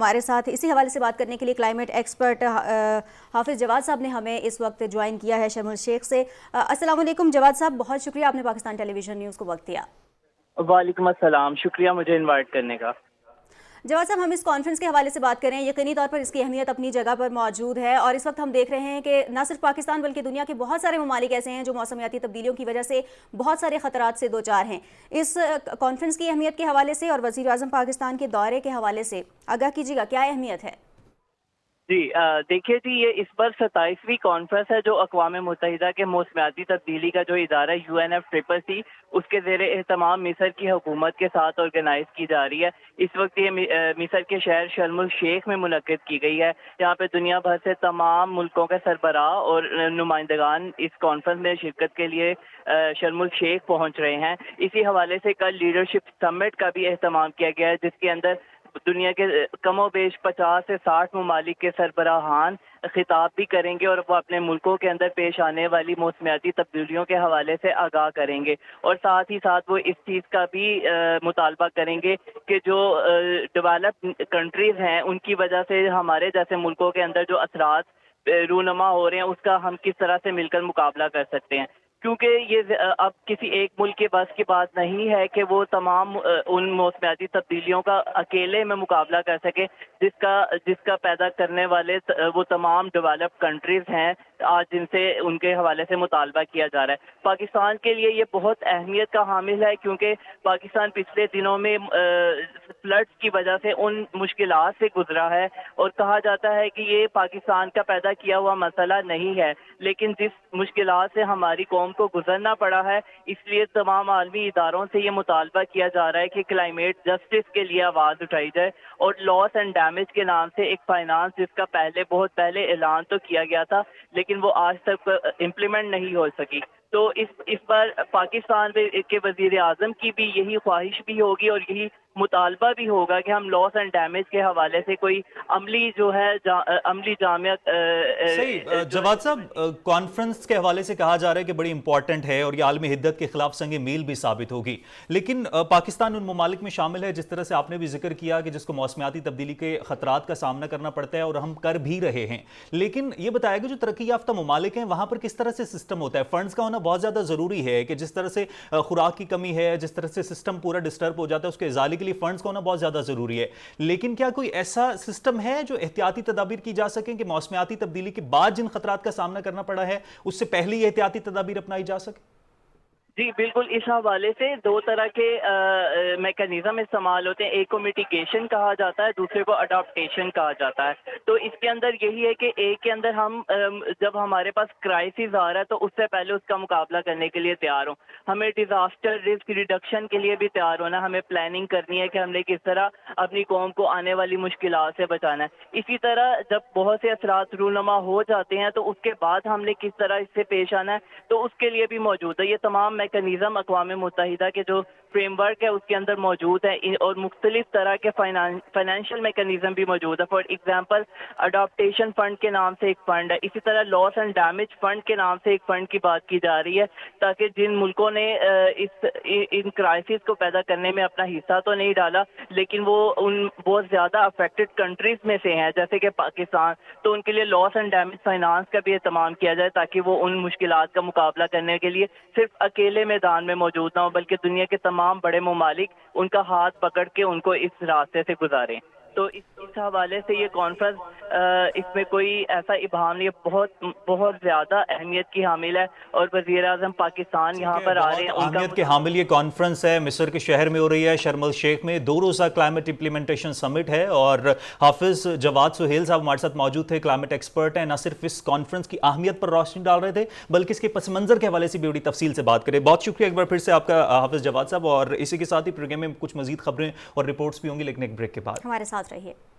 ہمارے ساتھ اسی حوالے سے بات کرنے کے لیے کلائمیٹ ایکسپرٹ حافظ جواد صاحب نے ہمیں اس وقت جوائن کیا ہے شرم الشیخ سے۔ السلام علیکم جواد صاحب، بہت شکریہ آپ نے پاکستان ٹیلی ویژن نیوز کو وقت دیا۔ وعلیکم السلام، شکریہ مجھے انوائٹ کرنے کا۔ جواد صاحب، ہم اس کانفرنس کے حوالے سے بات کریں، یقینی طور پر اس کی اہمیت اپنی جگہ پر موجود ہے، اور اس وقت ہم دیکھ رہے ہیں کہ نہ صرف پاکستان بلکہ دنیا کے بہت سارے ممالک ایسے ہیں جو موسمیاتی تبدیلیوں کی وجہ سے بہت سارے خطرات سے دوچار ہیں۔ اس کانفرنس کی اہمیت کے حوالے سے اور وزیر اعظم پاکستان کے دورے کے حوالے سے آگاہ کیجیے گا، کیا اہمیت ہے؟ جی دیکھیے جی، یہ اس پر 27ویں کانفرنس ہے جو اقوام متحدہ کے موسمیاتی تبدیلی کا جو ادارہ UNFCCC اس کے زیر اہتمام مصر کی حکومت کے ساتھ آرگنائز کی جا رہی ہے۔ اس وقت یہ مصر کے شہر شرم الشیخ میں منعقد کی گئی ہے۔ یہاں پہ دنیا بھر سے تمام ملکوں کے سربراہ اور نمائندگان اس کانفرنس میں شرکت کے لیے شرم الشیخ پہنچ رہے ہیں۔ اسی حوالے سے کل لیڈرشپ سمٹ کا بھی اہتمام کیا گیا ہے، جس کے اندر دنیا کے کم و بیش 50 سے 60 ممالک کے سربراہان خطاب بھی کریں گے، اور وہ اپنے ملکوں کے اندر پیش آنے والی موسمیاتی تبدیلیوں کے حوالے سے آگاہ کریں گے، اور ساتھ ہی ساتھ وہ اس چیز کا بھی مطالبہ کریں گے کہ جو ڈیولپ کنٹریز ہیں ان کی وجہ سے ہمارے جیسے ملکوں کے اندر جو اثرات رونما ہو رہے ہیں اس کا ہم کس طرح سے مل کر مقابلہ کر سکتے ہیں، کیونکہ یہ اب کسی ایک ملک کے بس کی بات نہیں ہے کہ وہ تمام ان موسمیاتی تبدیلیوں کا اکیلے میں مقابلہ کر سکے جس کا پیدا کرنے والے وہ تمام ڈیولپ کنٹریز ہیں آج، جن سے ان کے حوالے سے مطالبہ کیا جا رہا ہے۔ پاکستان کے لیے یہ بہت اہمیت کا حامل ہے، کیونکہ پاکستان پچھلے دنوں میں فلڈز کی وجہ سے ان مشکلات سے گزرا ہے، اور کہا جاتا ہے کہ یہ پاکستان کا پیدا کیا ہوا مسئلہ نہیں ہے، لیکن جس مشکلات سے ہماری قوم کو گزرنا پڑا ہے، اس لیے تمام عالمی اداروں سے یہ مطالبہ کیا جا رہا ہے کہ کلائمیٹ جسٹس کے لیے آواز اٹھائی جائے، اور لاس اینڈ ڈیمیج کے نام سے ایک فائنانس جس کا بہت پہلے اعلان تو کیا گیا تھا لیکن وہ آج تک امپلیمنٹ نہیں ہو سکی۔ تو اس پر پاکستان کے وزیر اعظم کی بھی یہی خواہش بھی ہوگی اور یہی مطالبہ بھی ہوگا کہ ہم لاس اینڈ ڈیمیج کے حوالے سے کوئی عملی جو ہے عملی جامع صحیح جواد صاحب، کانفرنس کے حوالے سے کہا جا رہا ہے کہ بڑی امپورٹنٹ ہے اور یہ عالمی حدت کے خلاف سنگ میل بھی ثابت ہوگی، لیکن پاکستان ان ممالک میں شامل ہے جس طرح سے آپ نے بھی ذکر کیا کہ جس کو موسمیاتی تبدیلی کے خطرات کا سامنا کرنا پڑتا ہے، اور ہم کر بھی رہے ہیں، لیکن یہ بتائے گا جو ترقی یافتہ ممالک ہیں وہاں پر کس طرح سے سسٹم ہوتا ہے؟ فنڈز کا ہونا بہت زیادہ ضروری ہے کہ جس طرح سے خوراک کی کمی ہے، جس طرح سے سسٹم پورا ڈسٹرب ہو جاتا ہے، اس کے ازالے کے لیے فنڈز کا ہونا بہت زیادہ ضروری ہے، لیکن کیا کوئی ایسا سسٹم ہے جو احتیاطی تدابیر کی جا سکیں کہ موسمیاتی تبدیلی کے بعد جن خطرات کا سامنا کرنا پڑا ہے اس سے پہلے یہ احتیاطی تدابیر اپنائی جا سکے؟ جی بالکل، اس حوالے سے دو طرح کے میکانزم استعمال ہوتے ہیں، ایک کو میٹیگیشن کہا جاتا ہے، دوسرے کو اڈاپٹیشن کہا جاتا ہے۔ تو اس کے اندر یہی ہے کہ ایک کے اندر ہم جب ہمارے پاس کرائسس آ رہا ہے تو اس سے پہلے اس کا مقابلہ کرنے کے لیے تیار ہوں، ہمیں ڈیزاسٹر رسک ریڈکشن کے لیے بھی تیار ہونا، ہمیں پلاننگ کرنی ہے کہ ہم نے کس طرح اپنی قوم کو آنے والی مشکلات سے بچانا ہے۔ اسی طرح جب بہت سے اثرات رونما ہو جاتے ہیں تو اس کے بعد ہم نے کس طرح اس سے پیش آنا ہے، تو اس کے لیے بھی موجود ہے۔ یہ تمام میکانزم اقوام متحدہ کے جو فریم ورک ہے اس کے اندر موجود ہے، اور مختلف طرح کے فائنینشیل میکانزم بھی موجود ہے۔ فار ایگزامپل اڈاپٹیشن فنڈ کے نام سے ایک فنڈ ہے، اسی طرح لاس اینڈ ڈیمیج فنڈ کے نام سے ایک فنڈ کی بات کی جا رہی ہے، تاکہ جن ملکوں نے ان کرائسس کو پیدا کرنے میں اپنا حصہ تو نہیں ڈالا لیکن وہ ان بہت زیادہ افیکٹڈ کنٹریز میں سے ہیں جیسے کہ پاکستان، تو ان کے لیے لاس اینڈ ڈیمیج فائنانس کا بھی اہتمام کیا جائے، تاکہ وہ ان مشکلات کا مقابلہ کرنے کے لیے صرف اکیلے میدان میں موجود نہ ہو بلکہ دنیا کے تمام بڑے ممالک ان کا ہاتھ پکڑ کے ان کو اس راستے سے گزاریں۔ تو اس حوالے سے یہ کانفرنس اس میں کوئی ایسا ابہام نہیں ہے، بہت زیادہ اہمیت کی حامل ہے، اور وزیر اعظم پاکستان یہاں پر آ رہے ہیں۔ اہمیت کے حامل یہ کانفرنس ہے، مصر کے شہر میں ہو رہی ہے، شرم الشیخ میں 2 روزہ کلائمیٹ امپلیمنٹیشن سمٹ ہے، اور حافظ جواد سہیل صاحب ہمارے ساتھ موجود تھے، کلائمیٹ ایکسپرٹ ہیں، نہ صرف اس کانفرنس کی اہمیت پر روشنی ڈال رہے تھے بلکہ اس کے پس منظر کے حوالے سے بھی بڑی تفصیل سے بات کریں۔ بہت شکریہ ایک بار پھر سے آپ کا حافظ جواد صاحب، اور اسی کے ساتھ ہی پروگرام میں کچھ مزید خبریں اور رپورٹس بھی ہوں گی لیکن ایک بریک کے بعد۔ ہمارے ساتھ رہیے۔